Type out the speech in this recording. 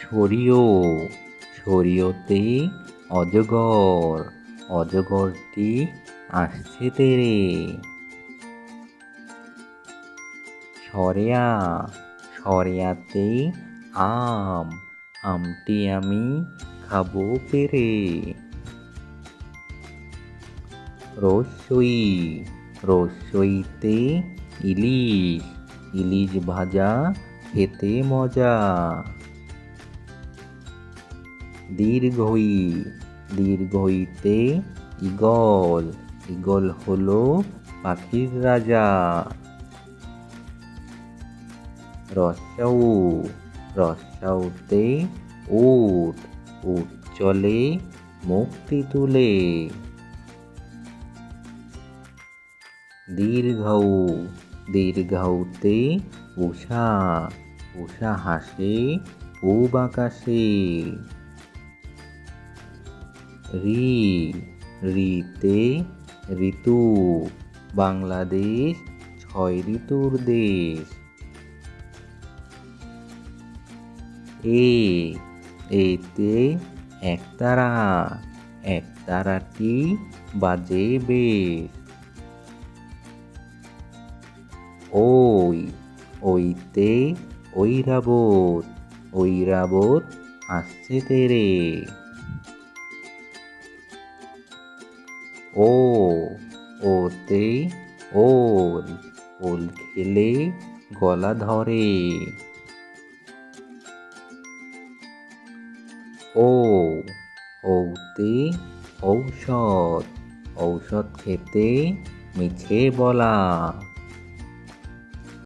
সরিও সরিওতে অজগর, অজগরটি আসছে তেরে। সরেয়া সরেয়াতে আম, আমটি আমি খাবো পেরে। রসই রসইতে ইলিশ, ইলিশ ভাজা খেতে মজা। দীর্ঘই দীর্ঘইতে ঈগল, ঈগল হলো পাখির রাজা। রস্যৌ রস্যৌতে উট, উট চলে মুক্তি তুলে। দীর্ঘৌ দীর্ঘৌতে উষা, উষা হাসে পূব আকাশে। রি রিতে ঋতু, বাংলাদেশ 6 ঋতুর দেশ। এতে একতারা, একতারাটি বাজে বেশ। ওইতে ঐরাবত, ঐরাবত আসছে তেরে। ওতে ওল, ওল খেলে গলা ধরে। ওতে ঔষধ, ঔষধ খেতে মিছে বলা।